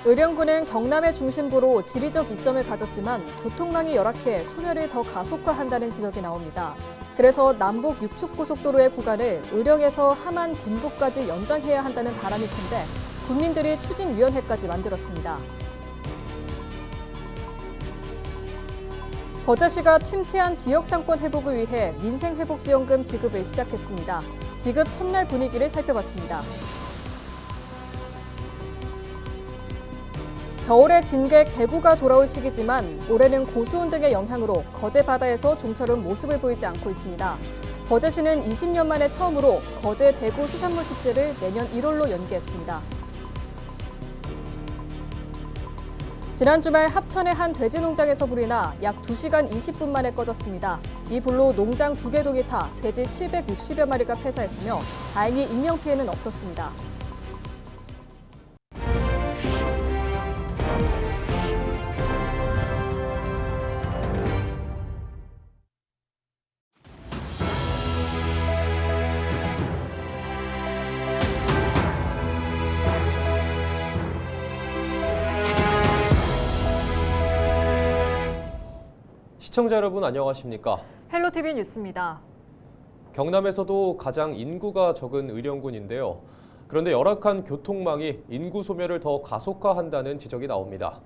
의령군은 경남의 중심부로 지리적 이점을 가졌지만 교통망이 열악해 소멸을 더 가속화한다는 지적이 나옵니다. 그래서 남북 육축고속도로의 구간을 의령에서 함안 군부까지 연장해야 한다는 바람이 큰데 국민들이 추진위원회까지 만들었습니다. 거제시가 침체한 지역상권 회복을 위해 민생회복지원금 지급을 시작했습니다. 지급 첫날 분위기를 살펴봤습니다. 겨울에 진객 대구가 돌아올 시기지만 올해는 고수온 등의 영향으로 거제 바다에서 좀처럼 모습을 보이지 않고 있습니다. 거제시는 20년 만에 처음으로 거제 대구 수산물 축제를 내년 1월로 연기했습니다. 지난 주말 합천의 한 돼지 농장에서 불이 나 약 2시간 20분 만에 꺼졌습니다. 이 불로 농장 2개 동이 타 돼지 760여 마리가 폐사했으며 다행히 인명피해는 없었습니다. 시청자 여러분 안녕하십니까? 헬로티비 뉴스입니다. 경남에서도 가장 인구가 적은 의령군인데요. 그런데 열악한 교통망이 인구 소멸을 더 가속화한다는 지적이 나옵니다.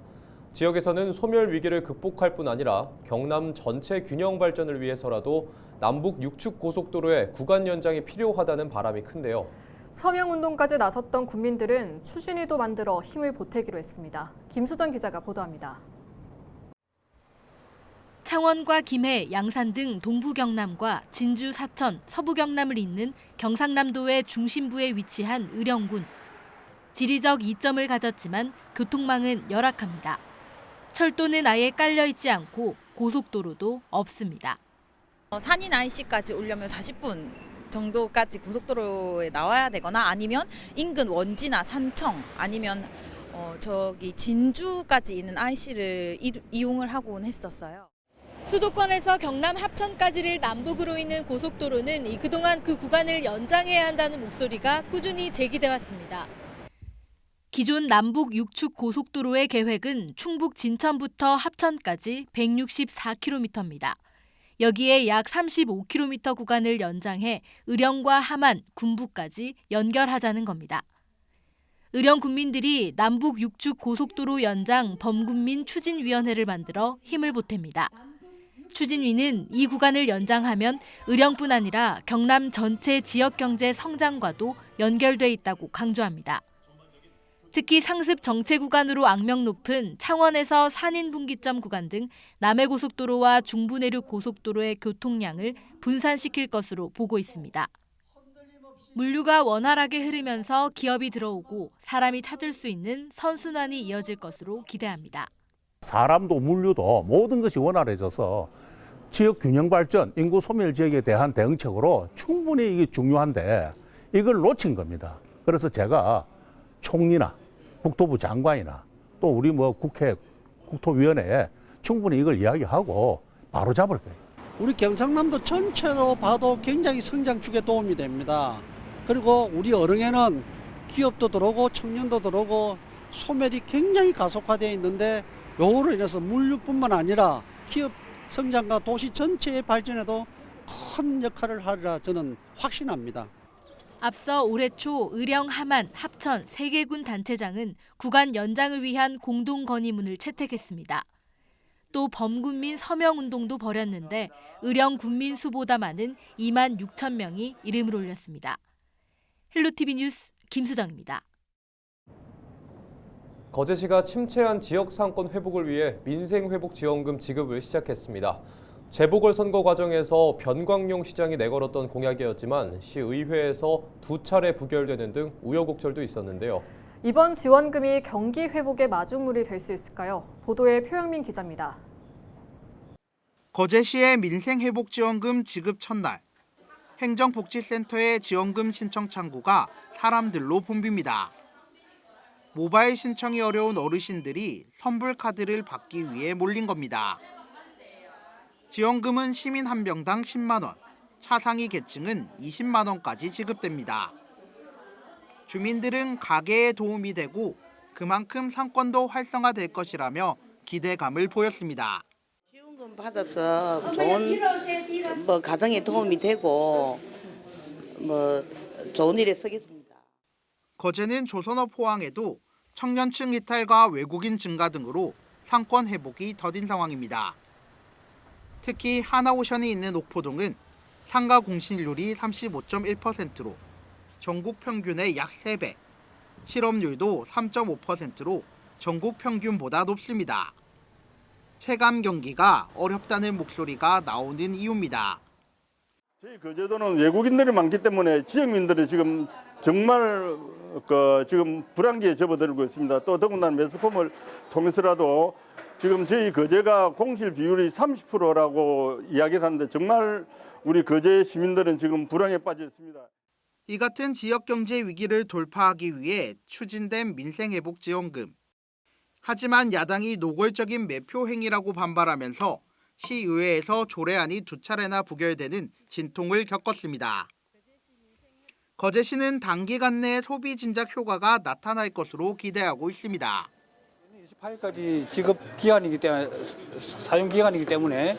지역에서는 소멸 위기를 극복할 뿐 아니라 경남 전체 균형 발전을 위해서라도 남북 육축 고속도로의 구간 연장이 필요하다는 바람이 큰데요. 서명운동까지 나섰던 국민들은 추진위도 만들어 힘을 보태기로 했습니다. 김수정 기자가 보도합니다. 창원과 김해, 양산 등 동부 경남과 진주, 사천, 서부 경남을 잇는 경상남도의 중심부에 위치한 의령군. 지리적 이점을 가졌지만 교통망은 열악합니다. 철도는 아예 깔려 있지 않고 고속도로도 없습니다. 산인 IC까지 오려면 40분 정도까지 고속도로에 나와야 되거나 아니면 인근 원지나 산청 아니면 저기 진주까지 있는 IC를 이용을 하곤 했었어요. 수도권에서 경남 합천까지를 남북으로 잇는 고속도로는 그동안 그 구간을 연장해야 한다는 목소리가 꾸준히 제기돼 왔습니다. 기존 남북 육축 고속도로의 계획은 충북 진천부터 합천까지 164km입니다. 여기에 약 35km 구간을 연장해 의령과 함안, 군부까지 연결하자는 겁니다. 의령 군민들이 남북 육축 고속도로 연장 범군민 추진위원회를 만들어 힘을 보탭니다. 추진위는 이 구간을 연장하면 의령뿐 아니라 경남 전체 지역경제 성장과도 연결돼 있다고 강조합니다. 특히 상습 정체 구간으로 악명 높은 창원에서 산인분기점 구간 등 남해고속도로와 중부내륙 고속도로의 교통량을 분산시킬 것으로 보고 있습니다. 물류가 원활하게 흐르면서 기업이 들어오고 사람이 찾을 수 있는 선순환이 이어질 것으로 기대합니다. 사람도 물류도 모든 것이 원활해져서 지역 균형 발전, 인구 소멸 지역에 대한 대응책으로 충분히 이게 중요한데 이걸 놓친 겁니다. 그래서 제가 총리나 국토부 장관이나 또 우리 국회 국토위원회에 충분히 이걸 이야기하고 바로 잡을 거예요. 우리 경상남도 전체로 봐도 굉장히 성장축에 도움이 됩니다. 그리고 우리 어릉에는 기업도 들어오고 청년도 들어오고 소멸이 굉장히 가속화되어 있는데 요거로 인해서 물류뿐만 아니라 기업 성장과 도시 전체의 발전에도 큰 역할을 하리라 저는 확신합니다. 앞서 올해 초 의령, 함안, 합천 3개 군 단체장은 구간 연장을 위한 공동 건의문을 채택했습니다. 또 범군민 서명운동도 벌였는데 의령 군민 수보다 많은 2만 6천 명이 이름을 올렸습니다. 헬로티비 뉴스 김수정입니다. 거제시가 침체한 지역 상권 회복을 위해 민생회복지원금 지급을 시작했습니다. 재보궐선거 과정에서 변광용 시장이 내걸었던 공약이었지만 시의회에서 2차례 부결되는 등 우여곡절도 있었는데요. 이번 지원금이 경기 회복의 마중물이 될 수 있을까요? 보도에 표영민 기자입니다. 거제시의 민생회복지원금 지급 첫날, 행정복지센터의 지원금 신청 창구가 사람들로 붐빕니다. 모바일 신청이 어려운 어르신들이 선불 카드를 받기 위해 몰린 겁니다. 지원금은 시민 한 명당 10만 원, 차상위 계층은 20만 원까지 지급됩니다. 주민들은 가게에 도움이 되고 그만큼 상권도 활성화될 것이라며 기대감을 보였습니다. 지원금 받아서 좋은 가정에 도움이 되고 좋은 일에 쓰겠습니다. 거제는 조선업 포항에도 청년층 이탈과 외국인 증가 등으로 상권 회복이 더딘 상황입니다. 특히 하나오션이 있는 옥포동은 상가 공실률이 35.1%로 전국 평균의 약 3배, 실업률도 3.5%로 전국 평균보다 높습니다. 체감 경기가 어렵다는 목소리가 나오는 이유입니다. 저희 거제도는 외국인들이 많기 때문에 지역민들이 지금 정말 지금 불안기에 접어들고 있습니다. 또 더군다나 매스컴을 통해서라도 지금 저희 거제가 공실 비율이 30%라고 이야기를 하는데 정말 우리 거제 시민들은 지금 불안에 빠져 있습니다. 이 같은 지역 경제 위기를 돌파하기 위해 추진된 민생회복지원금. 하지만 야당이 노골적인 매표 행위라고 반발하면서 시의회에서 조례안이 2차례나 부결되는 진통을 겪었습니다. 거제시는 단기간 내 소비 진작 효과가 나타날 것으로 기대하고 있습니다. 28일까지 지급 기간이기 때문에 사용 기간이기 때문에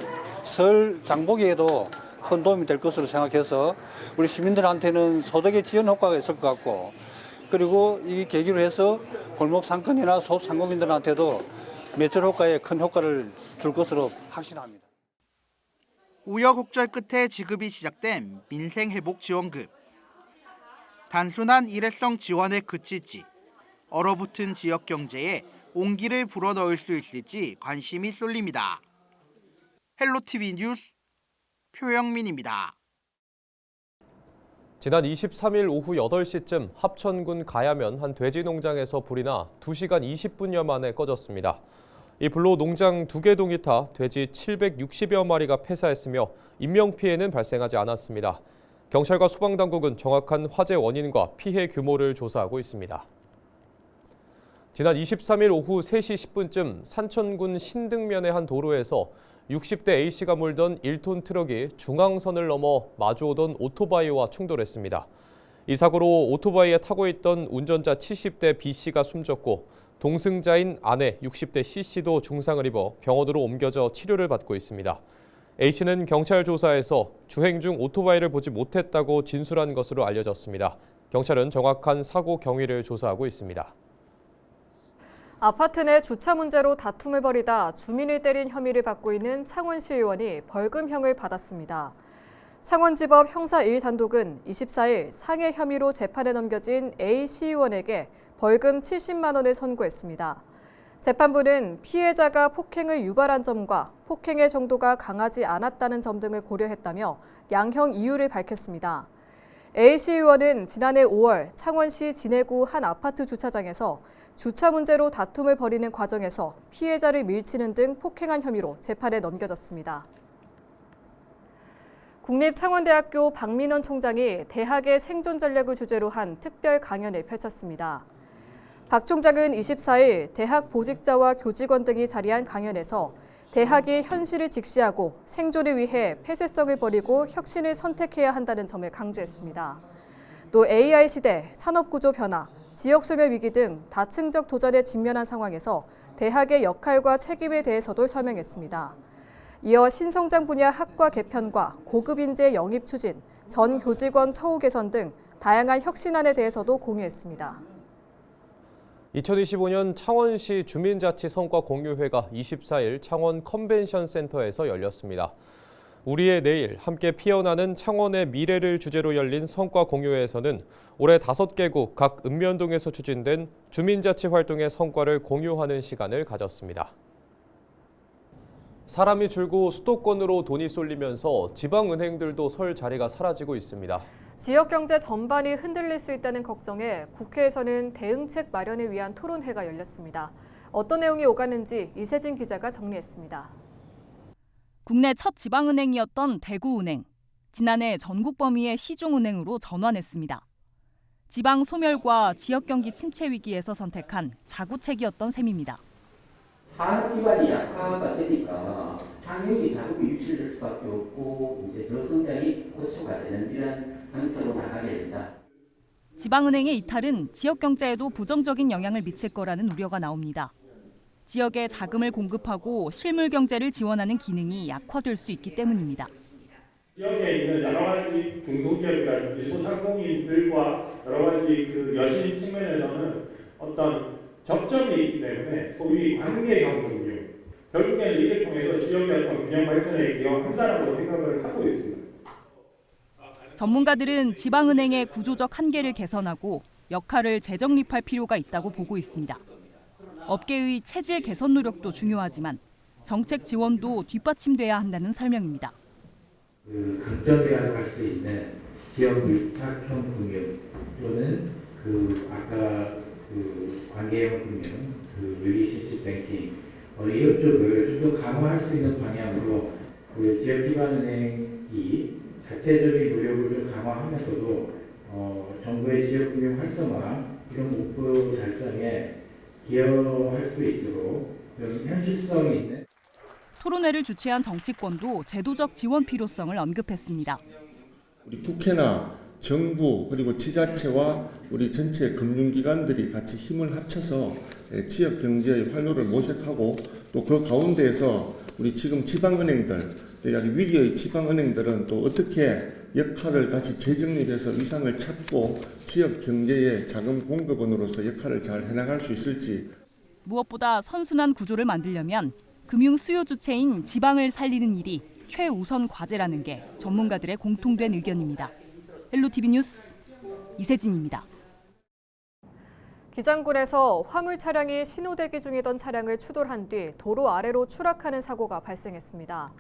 설 장보기에도 큰 도움이 될 것으로 생각해서 우리 시민들한테는 소득의 지원 효과가 있을 것 같고 그리고 이 계기로 해서 골목 상권이나 소상공인들한테도 매출 효과에 큰 효과를 줄 것으로 확신합니다. 우여곡절 끝에 지급이 시작된 민생회복지원금. 단순한 일회성 지원에 그칠지 얼어붙은 지역 경제에 온기를 불어넣을 수 있을지 관심이 쏠립니다. 헬로티비 뉴스 표영민입니다. 지난 23일 오후 8시쯤 합천군 가야면 한 돼지 농장에서 불이 나 2시간 20분여 만에 꺼졌습니다. 이 불로 농장 2개 동이 타 돼지 760여 마리가 폐사했으며 인명피해는 발생하지 않았습니다. 경찰과 소방당국은 정확한 화재 원인과 피해 규모를 조사하고 있습니다. 지난 23일 오후 3시 10분쯤 산천군 신등면의 한 도로에서 60대 A씨가 몰던 1톤 트럭이 중앙선을 넘어 마주오던 오토바이와 충돌했습니다. 이 사고로 오토바이에 타고 있던 운전자 70대 B씨가 숨졌고 동승자인 아내 60대 C씨도 중상을 입어 병원으로 옮겨져 치료를 받고 있습니다. A씨는 경찰 조사에서 주행 중 오토바이를 보지 못했다고 진술한 것으로 알려졌습니다. 경찰은 정확한 사고 경위를 조사하고 있습니다. 아파트 내 주차 문제로 다툼을 벌이다 주민을 때린 혐의를 받고 있는 창원시 의원이 벌금형을 받았습니다. 창원지법 형사 1단독은 24일 상해 혐의로 재판에 넘겨진 A 시의원에게 벌금 70만 원을 선고했습니다. 재판부는 피해자가 폭행을 유발한 점과 폭행의 정도가 강하지 않았다는 점 등을 고려했다며 양형 이유를 밝혔습니다. A 시의원은 지난해 5월 창원시 진해구 한 아파트 주차장에서 주차 문제로 다툼을 벌이는 과정에서 피해자를 밀치는 등 폭행한 혐의로 재판에 넘겨졌습니다. 국립창원대학교 박민원 총장이 대학의 생존 전략을 주제로 한 특별 강연을 펼쳤습니다. 박 총장은 24일 대학 보직자와 교직원 등이 자리한 강연에서 대학이 현실을 직시하고 생존을 위해 폐쇄성을 버리고 혁신을 선택해야 한다는 점을 강조했습니다. 또 AI 시대, 산업구조 변화, 지역소멸 위기 등 다층적 도전에 직면한 상황에서 대학의 역할과 책임에 대해서도 설명했습니다. 이어 신성장 분야 학과 개편과 고급 인재 영입 추진, 전 교직원 처우 개선 등 다양한 혁신안에 대해서도 공유했습니다. 2025년 창원시 주민자치 성과 공유회가 24일 창원 컨벤션 센터에서 열렸습니다. 우리의 내일, 함께 피어나는 창원의 미래를 주제로 열린 성과 공유회에서는 올해 5개국 각 읍면동에서 추진된 주민자치 활동의 성과를 공유하는 시간을 가졌습니다. 사람이 줄고 수도권으로 돈이 쏠리면서 지방은행들도 설 자리가 사라지고 있습니다. 지역 경제 전반이 흔들릴 수 있다는 걱정에 국회에서는 대응책 마련을 위한 토론회가 열렸습니다. 어떤 내용이 오가는지 이세진 기자가 정리했습니다. 국내 첫 지방은행이었던 대구은행. 지난해 전국 범위의 시중은행으로 전환했습니다. 지방 소멸과 지역 경기 침체 위기에서 선택한 자구책이었던 셈입니다. 사업 기반이 약화가 되니까 당연히 자국이 유출될 수밖에 없고 이제 저성장이 고쳐가 되는 이런 형태로 나가게 된다. 지방은행의 이탈은 지역 경제에도 부정적인 영향을 미칠 거라는 우려가 나옵니다. 지역에 자금을 공급하고 실물 경제를 지원하는 기능이 약화될 수 있기 때문입니다. 지역에 있는 여러 가지 중소기업이라든지 소상공인들과 여러 가지 그 여신 측면에서는 어떤 접점이 있기 때문에 소위 관계형 금융, 결국에는 이를 통해서 지역의 어떤 균형 발전에 기여한다라고 생각을 하고 있습니다. 전문가들은 지방은행의 구조적 한계를 개선하고 역할을 재정립할 필요가 있다고 보고 있습니다. 업계의 체질 개선 노력도 중요하지만 정책 지원도 뒷받침돼야 한다는 설명입니다. 그 강점이라고 할 수 있는 지역 위탁형 금융 또는 그 아까 그 관계형 금융, 그 릴레이션십 뱅킹 이쪽을 좀 더 강화할 수 있는 방향으로 그 지역 기반은행이 자체적인 노력을 좀 강화하면서도 정부의 지역 금융 활성화 이런 목표 달성에 기여할 수 있도록 좀 현실성이 있는. 토론회를 주최한 정치권도 제도적 지원 필요성을 언급했습니다. 우리 국회나 정부 그리고 지자체와 우리 전체 금융기관들이 같이 힘을 합쳐서 지역 경제의 활로를 모색하고 또 그 가운데에서 우리 지금 지방은행들, 위기의 지방은행들은 또 어떻게 역할을 다시 재정립해서 위상을 찾고 지역 경제의 자금 공급원으로서 역할을 잘 해나갈 수 있을지. 무엇보다 선순환 구조를 만들려면 금융 수요 주체인 지방을 살리는 일이 최우선 과제라는 게 전문가들의 공통된 의견입니다. 헬로티비 뉴스 이세진입니다. 기장군에서 화물 차량이 신호대기 중이던 차량을 추돌한 뒤 도로 아래로 추락하는 사고가 발생했습니다.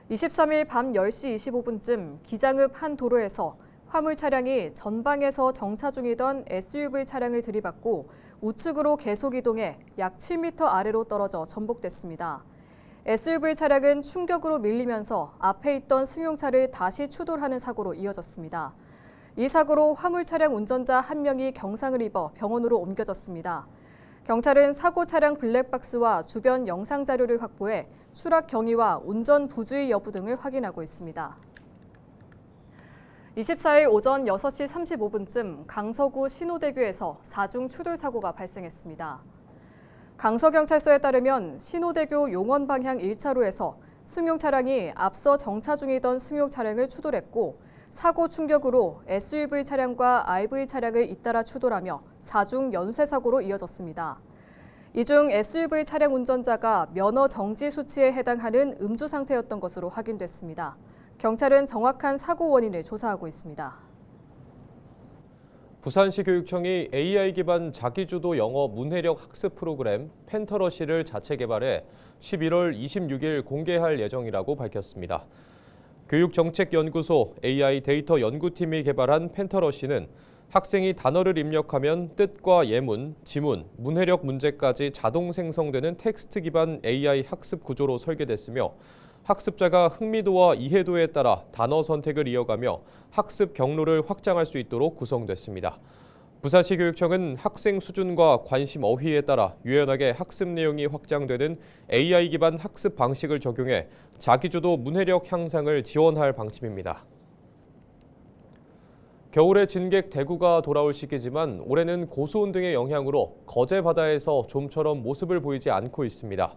23일 밤 10시 25분쯤 기장읍 한 도로에서 화물 차량이 전방에서 정차 중이던 SUV 차량을 들이받고 우측으로 계속 이동해 약 7m 아래로 떨어져 전복됐습니다. SUV 차량은 충격으로 밀리면서 앞에 있던 승용차를 다시 추돌하는 사고로 이어졌습니다. 이 사고로 화물 차량 운전자 1명이 경상을 입어 병원으로 옮겨졌습니다. 경찰은 사고 차량 블랙박스와 주변 영상 자료를 확보해 추락 경위와 운전 부주의 여부 등을 확인하고 있습니다. 24일 오전 6시 35분쯤 강서구 신호대교에서 4중 추돌 사고가 발생했습니다. 강서경찰서에 따르면 신호대교 용원 방향 1차로에서 승용 차량이 앞서 정차 중이던 승용 차량을 추돌했고 사고 충격으로 SUV 차량과 RV 차량을 잇따라 추돌하며 4중 연쇄 사고로 이어졌습니다. 이 중 SUV 차량 운전자가 면허 정지 수치에 해당하는 음주 상태였던 것으로 확인됐습니다. 경찰은 정확한 사고 원인을 조사하고 있습니다. 부산시 교육청이 AI 기반 자기주도 영어 문해력 학습 프로그램 펜터러시를 자체 개발해 11월 26일 공개할 예정이라고 밝혔습니다. 교육정책연구소 AI 데이터 연구팀이 개발한 펜터러시는 학생이 단어를 입력하면 뜻과 예문, 지문, 문해력 문제까지 자동 생성되는 텍스트 기반 AI 학습 구조로 설계됐으며 학습자가 흥미도와 이해도에 따라 단어 선택을 이어가며 학습 경로를 확장할 수 있도록 구성됐습니다. 부산시 교육청은 학생 수준과 관심 어휘에 따라 유연하게 학습 내용이 확장되는 AI 기반 학습 방식을 적용해 자기주도 문해력 향상을 지원할 방침입니다. 겨울에 진객 대구가 돌아올 시기지만 올해는 고수온 등의 영향으로 거제 바다에서 좀처럼 모습을 보이지 않고 있습니다.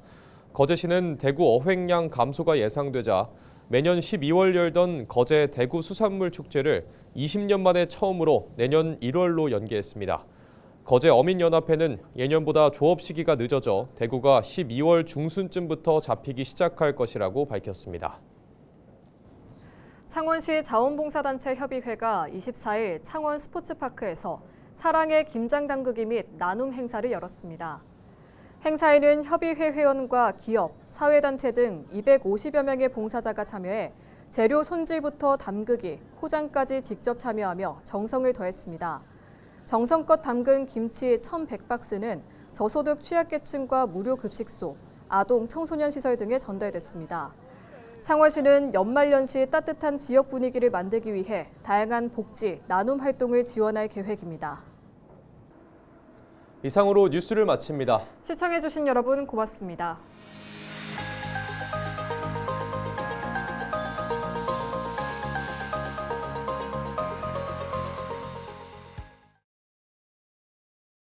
거제시는 대구 어획량 감소가 예상되자 매년 12월 열던 거제 대구 수산물 축제를 20년 만에 처음으로 내년 1월로 연기했습니다. 거제 어민연합회는 예년보다 조업 시기가 늦어져 대구가 12월 중순쯤부터 잡히기 시작할 것이라고 밝혔습니다. 창원시 자원봉사단체 협의회가 24일 창원 스포츠파크에서 사랑의 김장담그기 및 나눔 행사를 열었습니다. 행사에는 협의회 회원과 기업, 사회단체 등 250여 명의 봉사자가 참여해 재료 손질부터 담그기, 포장까지 직접 참여하며 정성을 더했습니다. 정성껏 담근 김치 1,100박스는 저소득 취약계층과 무료 급식소, 아동 청소년 시설 등에 전달됐습니다. 창원시는 연말연시 따뜻한 지역 분위기를 만들기 위해 다양한 복지, 나눔 활동을 지원할 계획입니다. 이상으로 뉴스를 마칩니다. 시청해주신 여러분 고맙습니다.